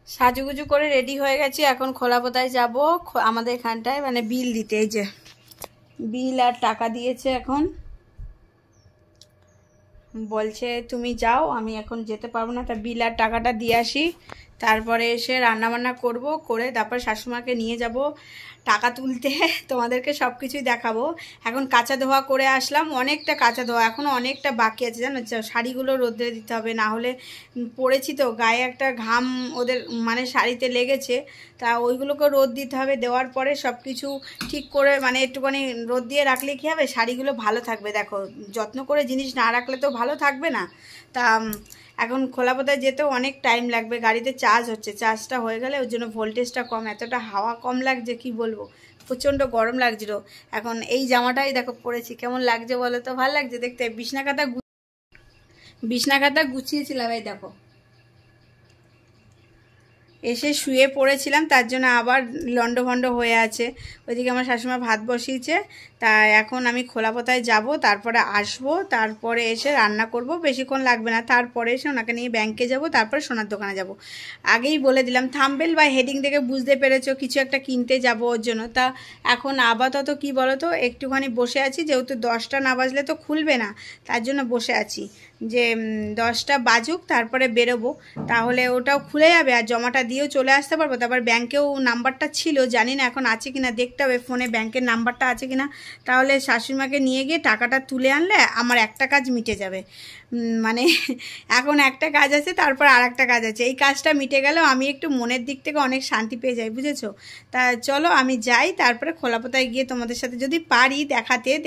সাজুগুজু করে রেডি হয়ে গেছি, এখন খোলাপোতায় যাব আমাদের এখানটায় মানে বিল দিতে। এই যে বিল আর টাকা দিয়েছে, এখন বলছে তুমি যাও, আমি এখন যেতে পারবো না, তা বিল আর টাকাটা দিয়ে আসি, তারপরে এসে রান্নাবান্না করব, করে তারপর শাশুমাকে নিয়ে যাব টাকা তুলতে। তোমাদেরকে সব কিছুই দেখাবো। এখন কাঁচা ধোয়া করে আসলাম, অনেকটা কাঁচা ধোয়া, এখনও অনেকটা বাকি আছে জানো। শাড়িগুলো রোদে দিতে হবে, না হলে পরেছি তো গায়ে একটা ঘাম ওদের মানে শাড়িতে লেগেছে, তা ওইগুলোকে রোদ দিতে হবে। দেওয়ার পরে সব কিছু ঠিক করে মানে একটুখানি রোদ দিয়ে রাখলে কী হবে, শাড়িগুলো ভালো থাকবে। দেখো, যত্ন করে জিনিস না রাখলে তো ভালো থাকবে না। তা এখন খোলাপোতায় যেতেও অনেক টাইম লাগবে, গাড়িতে চার্জ হচ্ছে, চার্জটা হয়ে গেলে ওর জন্য ভোল্টেজটা কম, এতটা হাওয়া কম লাগছে কি বলবো, প্রচণ্ড গরম লাগছিল। এখন এই জামাটাই দেখো পরেছি, কেমন লাগছে বলো তো? ভালো লাগছে দেখতে। বিছনা কাঁথা গুছিয়েছিলাম, এই দেখো এসে শুয়ে পড়েছিলাম, তার জন্য আবার লন্ডভন্ড হয়ে আছে। ওইদিকে আমার শাশুমা ভাত বসিয়েছে, তা এখন আমি খোলাপোতায় যাব, তারপরে আসব, তারপরে এসে রান্না করব, বেশিক্ষণ লাগবে না। তারপরে এসে ওনাকে নিয়ে ব্যাংকে যাব, তারপরে সোনার দোকানে যাব। আগেই বলে দিলাম, থাম্বনেল বা হেডিং দেখে বুঝতে পেরেছো কিছু একটা কিনতে যাব ওর জন্য। তা এখন আপাতত কি বলো তো, একটুখানি বসে আছি, যেহেতু 10টা না বাজলে তো খুলবে না, তার জন্য বসে আছি যে 10টা বাজুক তারপরে বেরোবো, তাহলে ওটাও খুলে যাবে আর জমাটা দিয়েও চলে আসতে পারবো। তারপর ব্যাংকেও নাম্বারটা ছিল, জানি না এখন আছে কিনা, দেখতে হবে ফোনে ব্যাংকের নাম্বারটা আছে কিনা। তাহলে শাশুড়িমাকে নিয়ে গিয়ে টাকাটা তুলে আনলে আমার একটা কাজ মিটে যাবে। মানে এখন একটা কাজ আছে, তারপর আর একটা কাজ আছে, এই কাজটা মিটে গেলেও আমি একটু মনের দিক থেকে অনেক শান্তি পেয়ে যাই, বুঝেছো? তা চলো আমি যাই, তারপরে খোলাপোতায় গিয়ে তোমাদের সাথে যদি পারি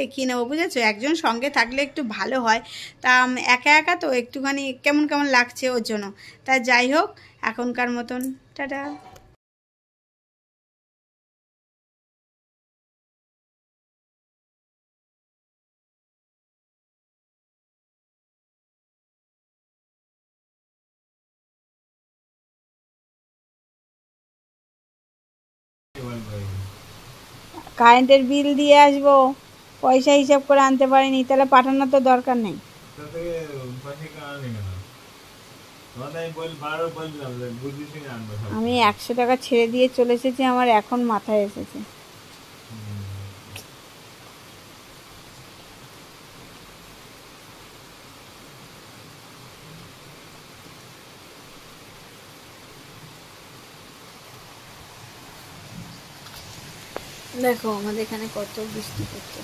দেখিয়ে নেবো, বুঝেছো? একজন সঙ্গে থাকলে একটু ভালো হয়। তা একা একা তো একটুখানি কেমন কেমন লাগছে ওর জন্য। তা যাই হোক, এখনকার মতন টাটা। কারেন্টের বিল দিয়ে আসবো, পয়সা হিসাব করে আনতে পারিনি, তাহলে পাঠানোর তো দরকার নেই। আমি 100 টাকা ছেড়ে দিয়ে চলে এসেছি, আমার এখন মাথায় এসেছে। দেখো আমাদের এখানে কত বৃষ্টি পড়ছে।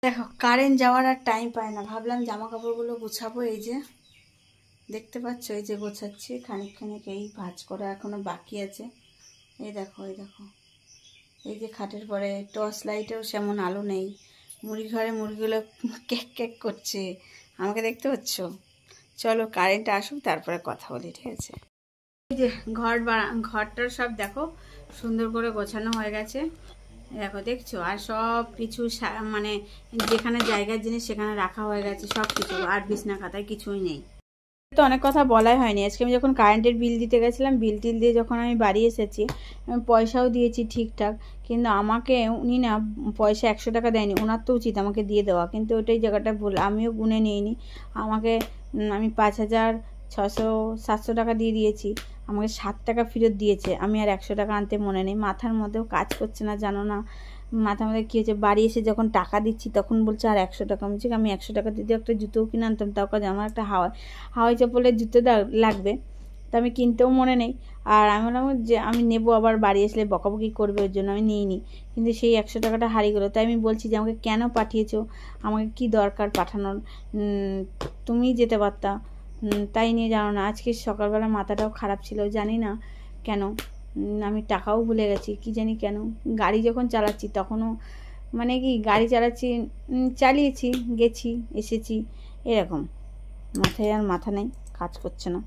দেখো কারেন্ট যাওয়ার আর টাইম পায় না, ভাবলাম জামা কাপড়গুলো গুছাবো। এই যে দেখতে পাচ্ছ, এই যে গোছাচ্ছি খানিক খানিক, এই ভাঁজ করা এখনো বাকি আছে। এই দেখো এই দেখো, এই যে খাটের পরে টর্চ লাইটেও সেমন আলো নেই, মুরগি ঘরে মুরগিগুলো ক্যাক ক্যাক করছে, আমাকে দেখতে পাচ্ছ। চলো কারেন্ট আসুক তারপরে কথা বলি, ঠিক আছে। এই যে ঘরটার সব দেখো সুন্দর করে গোছানো হয়ে গেছে, দেখো দেখছো, আর সব কিছু মানে যেখানে জায়গার জিনিস সেখানে রাখা হয়ে গেছে সব কিছু, আর বিছনা খাতায় কিছুই নেই। তো অনেক কথা বলাই হয়নি, আজকে আমি যখন কারেন্টের বিল দিতে গেছিলাম, বিল টিল দিয়ে যখন আমি বাড়ি এসেছি, আমি পয়সাও দিয়েছি ঠিকঠাক, কিন্তু আমাকে উনি না পয়সা 100 টাকা দেয়নি, ওনার তো উচিত আমাকে দিয়ে দেওয়া, কিন্তু ওটাই জায়গাটা ভুল, আমিও গুনে নিইনি। আমাকে আমি 5,600-700 টাকা দিয়ে দিয়েছি, আমাকে 7 টাকা ফেরত দিয়েছে, আমি আর 100 টাকা আনতে মনে নেই, মাথার মধ্যেও কাজ করছে না জানো না। মাথার মধ্যে কী হয়েছে, বাড়ি এসে যখন টাকা দিচ্ছি তখন বলছে আর 100 টাকা। বলছি আমি 100 টাকা দিতে একটা জুতোও কিনে আনতাম, তাও কাজ আমার একটা হাওয়াই চপ্পলের জুতো লাগবে, তা আমি কিনতেও মনে নেই। আর আমি বললাম যে আমি নেবো, আবার বাড়ি আসলে বকাবকি করবে, ওর জন্য আমি নিইনি, কিন্তু সেই 100 টাকাটা হারিয়ে গেলো। তাই আমি বলছি যে আমাকে কেন পাঠিয়েছো, আমাকে কি দরকার পাঠানোর, তুমি যেতে পারতা, তাই নিয়ে জানো না। আজকে সকালবেলা মাথাটাও খারাপ ছিল, জানি না কেন, আমি টাকাও ভুলে গেছি, কি জানি কেন। গাড়ি যখন চালাচ্ছি তখনও মানে কি গাড়ি চালাচ্ছি, চালিয়েছি, গেছি, এসেছি, এরকম মাথায় আর মাথা নেই, কাজ করছে না,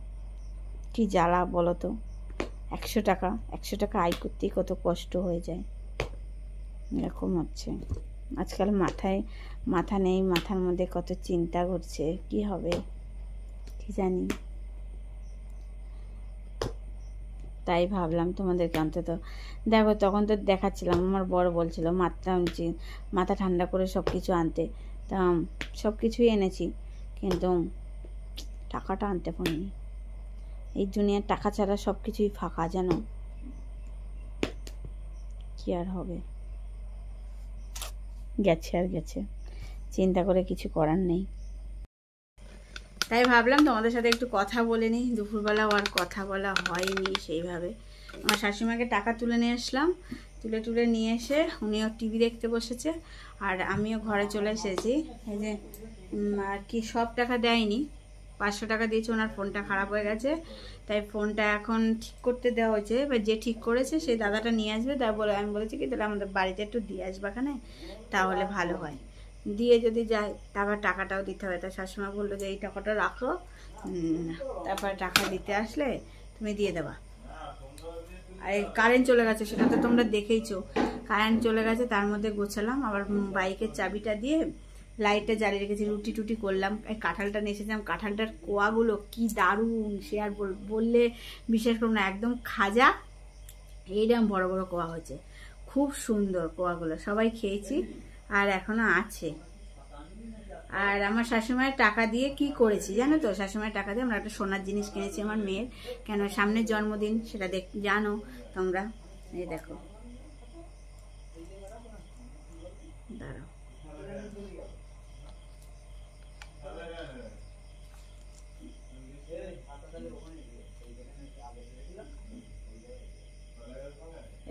কি জ্বালা বলো তো। 100 টাকা আয় করতেই কত কষ্ট হয়ে যায়, এরকম হচ্ছে আজকাল। মাথা নেই, মাথার মধ্যে কত চিন্তা করছে, কি হবে কি জানি। তাই ভাবলাম তোমাদেরকে অন্তত দেখো, তখন তো দেখাচ্ছিলাম, আমার বড় বলছিল মাথা ঠান্ডা করে সব কিছু আনতে, তা সব কিছুই এনেছি, কিন্তু টাকাটা আনতে পারিনি। এই দুনিয়ার টাকা ছাড়া সব কিছুই ফাঁকা, জানো, কি আর হবে, গেছে আর গেছে, চিন্তা করে কিছু করার নেই। তাই ভাবলাম তোমাদের সাথে একটু কথা বলে নিই, দুপুরবেলাও আর কথা বলা হয়নি সেইভাবে। আমার শাশুড়িমাকে টাকা তুলে নিয়ে আসলাম, তুলে নিয়ে এসে উনিও টিভি দেখতে বসেছে, আর আমিও ঘরে চলে এসেছি। এই যে আর কি সব টাকা দেয়নি, 500 টাকা দিয়েছে, ওনার ফোনটা খারাপ হয়ে গেছে, তাই ফোনটা এখন ঠিক করতে দেওয়া হয়েছে। এবার যে ঠিক করেছে সেই দাদাটা নিয়ে আসবে, তাই বলে আমি বলেছি কি তাহলে আমাদের বাড়িতে একটু দিয়ে আসবে এখানে, তাহলে ভালো হয়। দিয়ে যদি যায় তারপর টাকাটাও দিতে হবে। তাই শাশুড়িমা বললো যে এই টাকাটা রাখো, তারপর টাকা দিতে আসলে তুমি দিয়ে দেবা। আর কারেন্ট চলে গেছে, সেটা তো তোমরা দেখেইছো, কারেন্ট চলে গেছে, তার মধ্যে গোছালাম, আবার বাইকের চাবিটা দিয়ে লাইটটা জ্বালিয়ে রেখেছি, রুটি টুটি করলাম। এই কাঁঠালটা নিয়ে এসেছিলাম, কাঁঠালটার কোয়াগুলো কি দারুণ, সে আর বললে বিশ্বাস করুন না, একদম খাজা, এইরকম বড় বড় কোয়া হয়েছে, খুব সুন্দর কোয়াগুলো, সবাই খেয়েছি আর এখনো আছে। আর আমার শাশুড়িমায়ের টাকা দিয়ে কি করেছি জানো তো, শাশুড়িমায়ের টাকা দিয়ে আমরা একটা সোনার জিনিস কিনেছি আমার মেয়ের, কেন সামনের জন্মদিন, সেটা জানো তোমরা। এই দেখো, দাঁড়াও,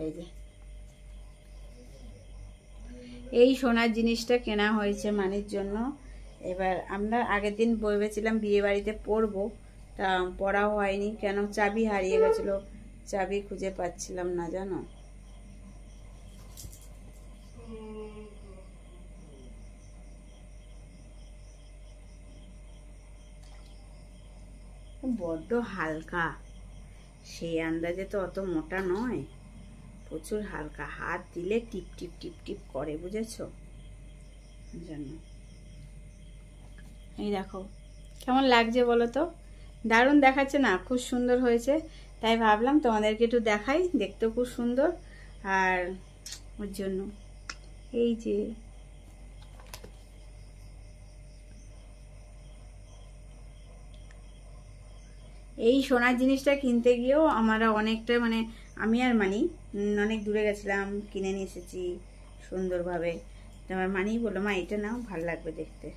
এই যে এই সোনার জিনিসটা কেনা হয়েছে মানির জন্য। এবার আমরা আগের দিন ভেবেছিলাম বিয়ে বাড়িতে পরবো, তা পরাও হয়নি, কেন চাবি হারিয়ে গেছিল, চাবি খুঁজে পাচ্ছিলাম না জানো। বড্ড হালকা, সেই আন্দাজে তো অত মোটা নয়, প্রচুর হালকা, হাত দিলে টিপ টিপ টিপ টিপ করে, বুঝেছো জন্য। এই দেখো কেমন লাগছে বলো তো, দারুণ দেখাচ্ছে না, খুব সুন্দর হয়েছে, তাই ভাবলাম তোমাদেরকে একটু দেখাই, দেখতেও খুব সুন্দর, আর ওর জন্য এই যে এই সোনার জিনিসটা কিনতে গিয়েও আমরা অনেকটা মানে আমি আর মানি অনেক দূরে গেছিলাম, কিনে নিয়ে এসেছি সুন্দরভাবে। তোমার মানি বললো মা এটা নাও, ভালো লাগবে দেখতে,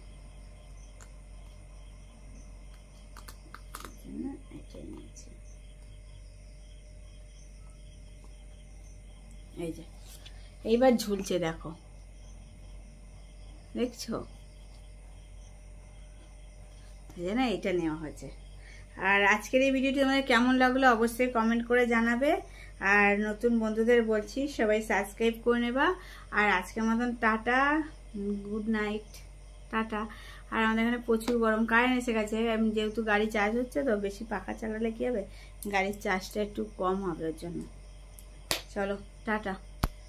এই যে এইবার ঝুলছে দেখো, দেখছো, না এটা নেওয়া হয়েছে। আর আজকের এই ভিডিওটি তোমাদের কেমন লাগলো অবশ্যই কমেন্ট করে জানাবে। আর নতুন বন্ধুদের বলছি সবাই সাবস্ক্রাইব করে নেবা। আর আজকের মতন টাটা, গুড নাইট, টাটা। আর আমাদের এখানে প্রচুর গরম, কারেন্ট এসে গেছে। যেহেতু গাড়ি চার্জ হচ্ছে তো, বেশি পাখা চালালে কি হবে, গাড়ির চার্জটা একটু কম হবে, ওর জন্য। চলো টাটা।